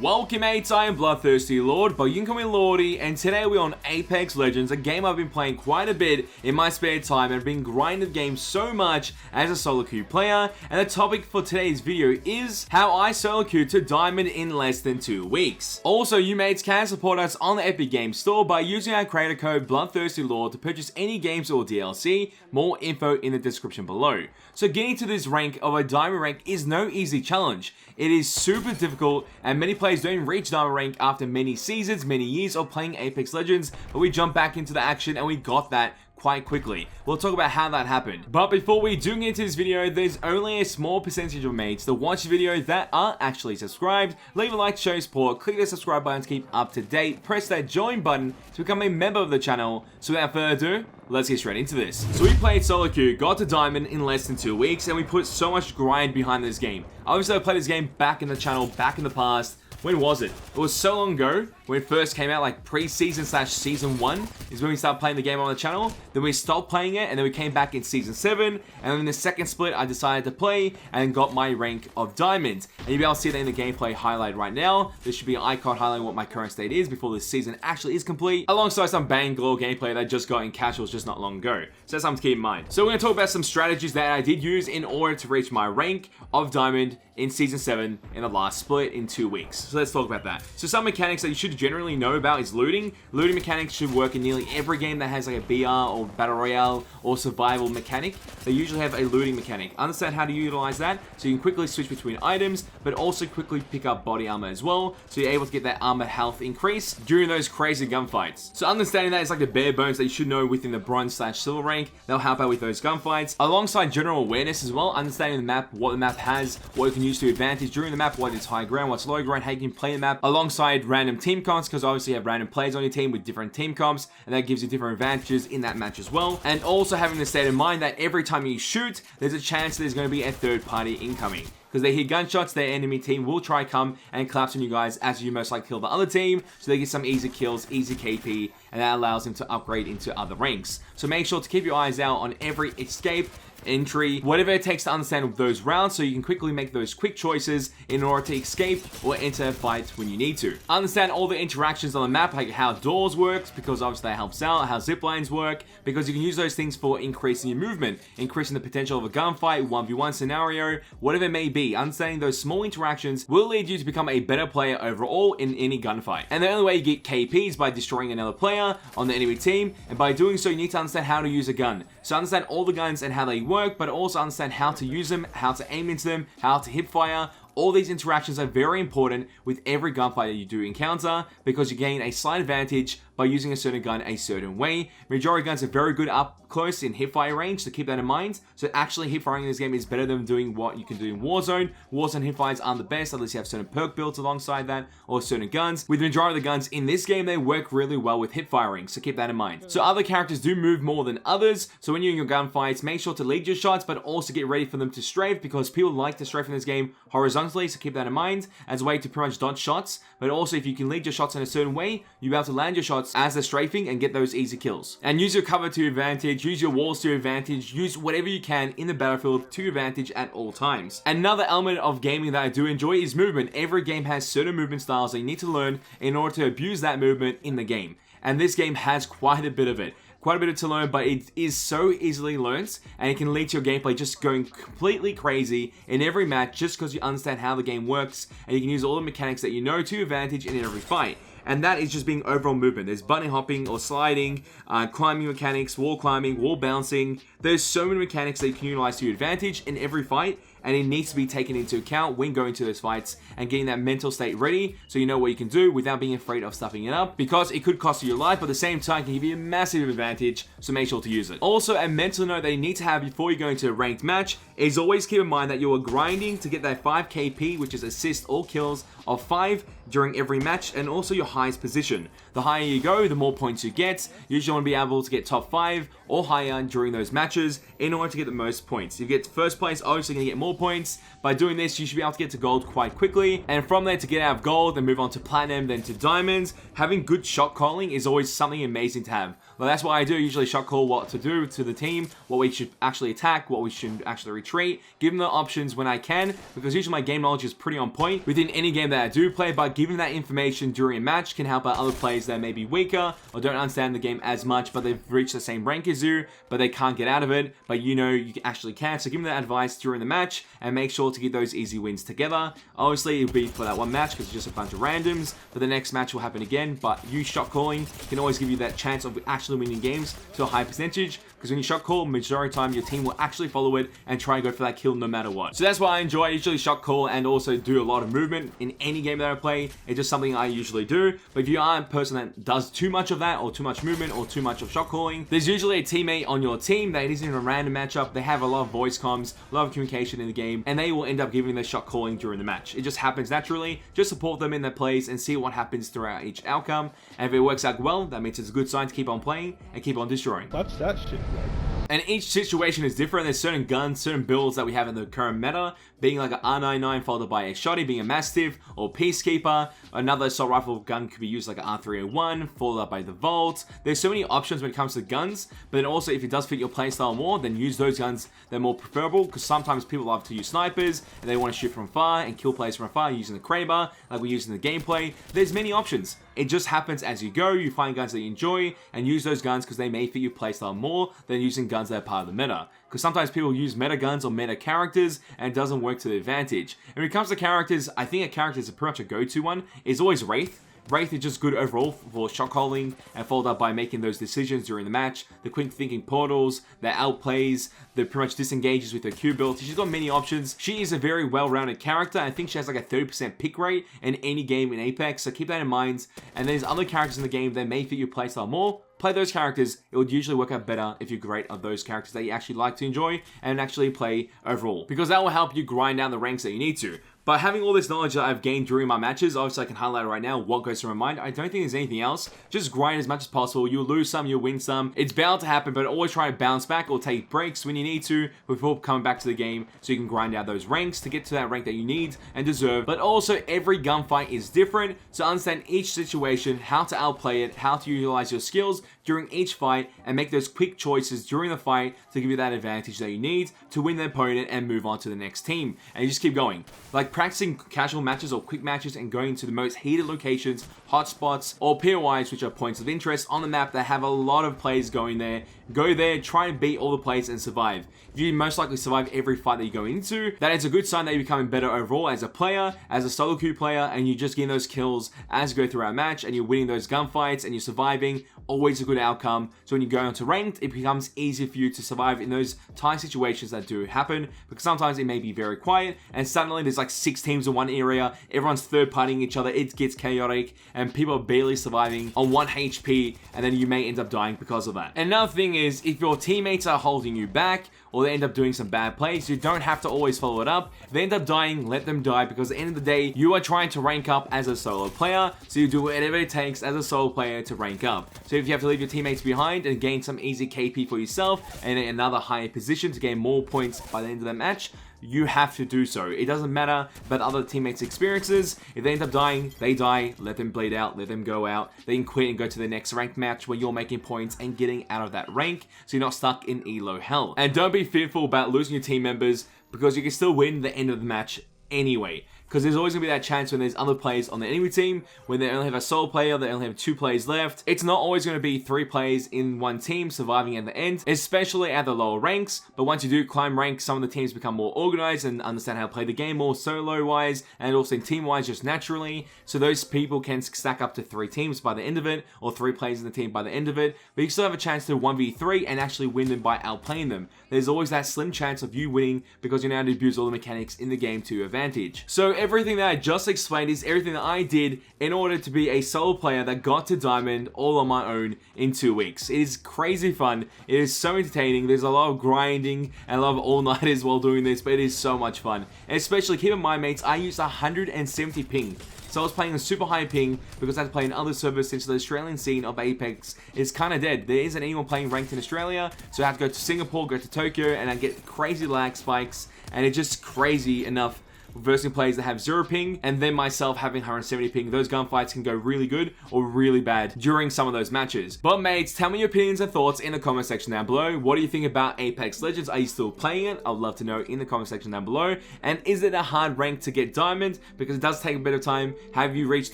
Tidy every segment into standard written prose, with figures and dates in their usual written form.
Welcome mates, I am BloodThirstyLord, but you can call me Lordy, and today we're on Apex Legends, a game I've been playing quite a bit in my spare time and been grinding the game so much as a solo queue player. And the topic for today's video is how I solo queued to Diamond in less than 2 weeks. Also, you mates can support us on the Epic Games Store by using our creator code BloodThirstyLord to purchase any games or DLC. More info in the description below. So getting to this rank of a Diamond rank is no easy challenge. It is super difficult, and many players don't reach Diamond rank after many seasons, many years of playing Apex Legends, but we jump back into the action and we got that quite quickly. We'll talk about how that happened. But before we do get into this video, there's only a small percentage of mates that watch the video that are actually subscribed. Leave a like to show your support, click the subscribe button to keep up to date, press that join button to become a member of the channel. So without further ado, let's get straight into this. So we played solo queue, got to Diamond in less than 2 weeks, and we put so much grind behind this game. Obviously I played this game back in the channel, back in the past. When was it? It was so long ago when it first came out, like pre-season / season 1 is when we started playing the game on the channel. Then we stopped playing it, and then we came back in season 7, and then in the second split I decided to play and got my rank of Diamond. And you'll be able to see that in the gameplay highlight right now. There should be an icon highlighting what my current state is before this season actually is complete, alongside some Bangalore gameplay that I just got in casuals just not long ago. So that's something to keep in mind. So we're going to talk about some strategies that I did use in order to reach my rank of Diamond in season 7 in the last split in 2 weeks. So let's talk about that. So some mechanics that you should generally know about is looting. Looting mechanics should work in nearly every game that has like a BR or Battle Royale or survival mechanic. They usually have a looting mechanic. Understand how to utilize that so you can quickly switch between items, but also quickly pick up body armor as well, so you're able to get that armor health increase during those crazy gunfights. So understanding that is like the bare bones that you should know within the bronze / silver rank. They'll help out with those gunfights. Alongside general awareness as well, understanding the map, what the map has, what you can use to advantage during the map, what is high ground, what's low ground, how you can play the map, alongside random team comps, because obviously you have random players on your team with different team comps, and that gives you different advantages in that match as well. And also having the state in mind that every time you shoot, there's a chance there's going to be a third party incoming. Because they hear gunshots, their enemy team will try come and collapse on you guys as you most likely kill the other team, so they get some easy kills, easy KP, and that allows them to upgrade into other ranks. So make sure to keep your eyes out on every escape, entry, whatever it takes to understand those rounds, so you can quickly make those quick choices in order to escape or enter a fight when you need to. Understand all the interactions on the map, like how doors works, because obviously that helps out, how zip lines work, because you can use those things for increasing your movement, increasing the potential of a gunfight, 1v1 scenario, whatever it may be. Understanding those small interactions will lead you to become a better player overall in any gunfight. And the only way you get KP is by destroying another player on the enemy team, and by doing so you need to understand how to use a gun. So understand all the guns and how they work, but also understand how to use them, how to aim into them, how to hip fire. All these interactions are very important with every gunfight that you do encounter, because you gain a slight advantage by using a certain gun a certain way. Majority guns are very good up close in hipfire range, so keep that in mind. So actually hipfiring in this game is better than doing what you can do in Warzone. Warzone hipfires aren't the best unless you have certain perk builds alongside that, or certain guns. With the majority of the guns in this game, they work really well with hipfiring, so keep that in mind. So other characters do move more than others, so when you're in your gunfights, make sure to lead your shots, but also get ready for them to strafe, because people like to strafe in this game horizontally, so keep that in mind as a way to pretty much dodge shots. But also if you can lead your shots in a certain way, you'll be able to land your shots as they're strafing and get those easy kills. And use your cover to your advantage, use your walls to your advantage, use whatever you can in the battlefield to your advantage at all times. Another element of gaming that I do enjoy is movement. Every game has certain movement styles that you need to learn in order to abuse that movement in the game. And this game has quite a bit of it. Quite a bit to learn, but it is so easily learned, and it can lead to your gameplay just going completely crazy in every match just because you understand how the game works, and you can use all the mechanics that you know to your advantage in every fight. And that is just being overall movement. There's bunny hopping or sliding, climbing mechanics, wall climbing, wall bouncing. There's so many mechanics that you can utilize to your advantage in every fight, and it needs to be taken into account when going to those fights and getting that mental state ready so you know what you can do without being afraid of stuffing it up, because it could cost you your life, but at the same time can give you a massive advantage, so make sure to use it. Also, a mental note that you need to have before you go into a ranked match is always keep in mind that you are grinding to get that 5 KP, which is assist or kills of 5 during every match, and also your highest position. The higher you go, the more points you get. You usually want to be able to get top 5 or higher during those matches in order to get the most points. If you get to first place, obviously you're going to get more points. By doing this, you should be able to get to gold quite quickly, and from there to get out of gold and move on to platinum, then to diamonds. Having good shot calling is always something amazing to have. Well, that's why I do usually shot call what to do to the team, what we should actually attack, what we should actually retreat, give them the options when I can, because usually my game knowledge is pretty on point within any game that that I do play, but giving that information during a match can help out other players that may be weaker or don't understand the game as much, but they've reached the same rank as you, but they can't get out of it, but you know you actually can. So give them that advice during the match and make sure to get those easy wins together. Obviously, it'll be for that one match because it's just a bunch of randoms, but the next match will happen again. But you shot calling can always give you that chance of actually winning games to a high percentage, because when you shot call, majority of the time your team will actually follow it and try and go for that kill no matter what. So that's why I enjoy. I usually shot call and also do a lot of movement in any game that I play. It's just something I usually do. But if you are a person that does too much of that, or too much movement, or too much of shot calling, there's usually a teammate on your team that isn't a random matchup. They have a lot of voice comms, a lot of communication in the game, and they will end up giving the shot calling during the match. It just happens naturally. Just support them in their plays and see what happens throughout each outcome. And if it works out well, that means it's a good sign to keep on playing and keep on destroying. Watch that shit, bro. And each situation is different. There's certain guns, certain builds that we have in the current meta, being like an R99 followed by a shotty, being a Mastiff or Peacekeeper. Another assault rifle gun could be used like an R301, followed up by the Vault. There's so many options when it comes to guns, but then also if it does fit your playstyle more, then use those guns. They're more preferable, because sometimes people love to use snipers and they want to shoot from far and kill players from afar using the Kraber, like we use in the gameplay. There's many options. It just happens as you go. You find guns that you enjoy and use those guns because they may fit your playstyle more than using guns that are part of the meta. Because sometimes people use meta guns or meta characters and it doesn't work to their advantage. And when it comes to characters, I think a character is pretty much a go-to one. Is always Wraith. Wraith is just good overall for shot calling and followed up by making those decisions during the match. The quick thinking portals, the outplays, the pretty much disengages with her Q build. She's got many options. She is a very well-rounded character. I think she has like a 30% pick rate in any game in Apex, so keep that in mind. And there's other characters in the game that may fit your playstyle more. Play those characters. It would usually work out better if you're great at those characters that you actually like to enjoy and actually play overall, because that will help you grind down the ranks that you need to. But having all this knowledge that I've gained during my matches, obviously I can highlight right now what goes through my mind. I don't think there's anything else. Just grind as much as possible. You'll lose some, you'll win some. It's bound to happen, but always try to bounce back or take breaks when you need to before coming back to the game, so you can grind out those ranks to get to that rank that you need and deserve. But also every gunfight is different, so understand each situation, how to outplay it, how to utilize your skills during each fight, and make those quick choices during the fight to give you that advantage that you need to win the opponent and move on to the next team. And you just keep going. Like practicing casual matches or quick matches and going to the most heated locations, hotspots, or POIs, which are points of interest on the map that have a lot of players going there. Go there, try and beat all the players and survive. If you most likely survive every fight that you go into, that is a good sign that you're becoming better overall as a player, as a solo queue player, and you're just getting those kills as you go through our match, and you're winning those gunfights, and you're surviving. Always a good outcome. So when you go onto ranked, it becomes easier for you to survive in those tight situations that do happen, because sometimes it may be very quiet, and suddenly there's like 6 teams in one area, everyone's third-partying each other, it gets chaotic, and people are barely surviving on 1 HP, and then you may end up dying because of that. And another thing is, if your teammates are holding you back, or they end up doing some bad plays, you don't have to always follow it up. If they end up dying, let them die, because at the end of the day, you are trying to rank up as a solo player, so you do whatever it takes as a solo player to rank up. So if you have to leave your teammates behind and gain some easy KP for yourself, and another higher position to gain more points by the end of the match, you have to do so. It doesn't matter about other teammates' experiences. If they end up dying, they die. Let them bleed out. Let them go out. They can quit and go to the next ranked match where you're making points and getting out of that rank, so you're not stuck in elo hell. And don't be fearful about losing your team members, because you can still win the end of the match anyway. Because there's always going to be that chance when there's other players on the enemy team, when they only have a solo player, they only have 2 players left. It's not always going to be 3 players in one team surviving at the end, especially at the lower ranks. But once you do climb ranks, some of the teams become more organized and understand how to play the game more solo-wise and also team-wise just naturally. So those people can stack up to 3 teams by the end of it, or 3 players in the team by the end of it. But you still have a chance to 1v3 and actually win them by outplaying them. There's always that slim chance of you winning because you know how to abuse all the mechanics in the game to your advantage. So everything that I just explained is everything that I did in order to be a solo player that got to Diamond all on my own in 2 weeks. It is crazy fun. It is so entertaining. There's a lot of grinding and a lot of all-nighters while doing this, but it is so much fun. And especially, keep in mind, mates, I used 170 ping. So I was playing a super high ping because I had to play in other servers since the Australian scene of Apex is kind of dead. There isn't anyone playing ranked in Australia, so I had to go to Singapore, go to Tokyo, and I get crazy lag spikes, and it's just crazy enough versing players that have 0 ping, and then myself having 170 ping. Those gunfights can go really good or really bad during some of those matches. But mates, tell me your opinions and thoughts in the comment section down below. What do you think about Apex Legends? Are you still playing it? I'd love to know in the comment section down below. And is it a hard rank to get diamond? Because it does take a bit of time. Have you reached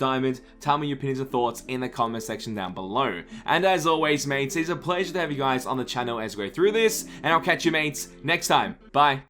diamond? Tell me your opinions and thoughts in the comment section down below. And as always, mates, it's a pleasure to have you guys on the channel as we go through this, and I'll catch you mates next time. Bye.